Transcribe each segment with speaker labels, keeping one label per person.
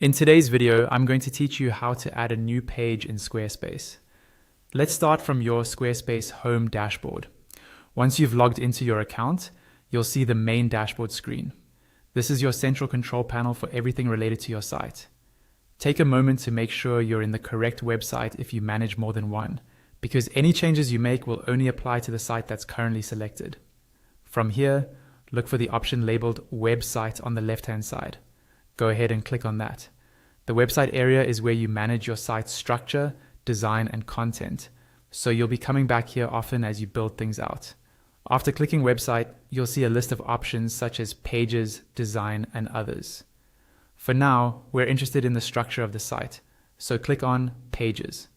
Speaker 1: In today's video, I'm going to teach you how to add a new page in Squarespace. Let's start from your Squarespace home dashboard. Once you've logged into your account, you'll see the main dashboard screen. This is your central control panel for everything related to your site. Take a moment to make sure you're in the correct website if you manage more than one, because any changes you make will only apply to the site that's currently selected. From here, look for the option labeled Website on the left-hand side. Go ahead and click on that. The website area is where you manage your site's structure, design, and content, so you'll be coming back here often as you build things out. After clicking website, you'll see a list of options such as pages, design, and others. For now, we're interested in the structure of the site, so click on Pages.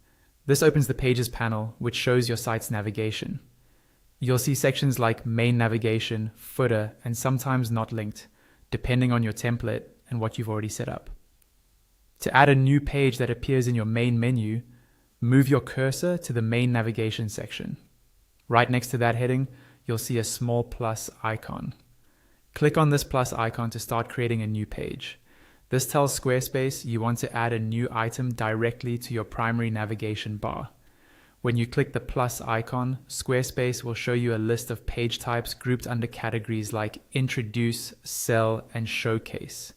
Speaker 1: This opens the Pages panel, which shows your site's navigation. You'll see sections like Main Navigation, Footer, and sometimes Not Linked, depending on your template and what you've already set up. To add a new page that appears in your main menu, move your cursor to the main navigation section. Right next to that heading, you'll see a small plus icon. Click on this plus icon to start creating a new page. This tells Squarespace you want to add a new item directly to your primary navigation bar. When you click the plus icon, Squarespace will show you a list of page types grouped under categories like Introduce, Sell, and Showcase.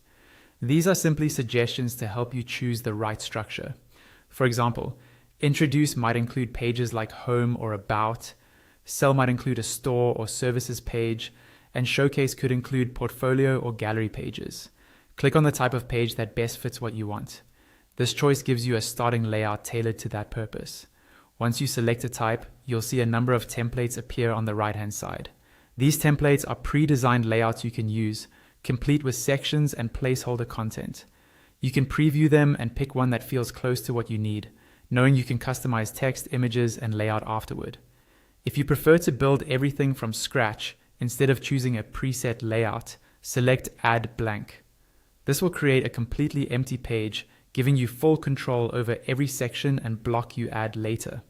Speaker 1: These are simply suggestions to help you choose the right structure. For example, Introduce might include pages like Home or About, Sell might include a store or services page, and Showcase could include portfolio or gallery pages. Click on the type of page that best fits what you want. This choice gives you a starting layout tailored to that purpose. Once you select a type, you'll see a number of templates appear on the right-hand side. These templates are pre-designed layouts you can use, complete with sections and placeholder content. You can preview them and pick one that feels close to what you need, knowing you can customize text, images, and layout afterward. If you prefer to build everything from scratch, instead of choosing a preset layout, select Add Blank. This will create a completely empty page, giving you full control over every section and block you add later.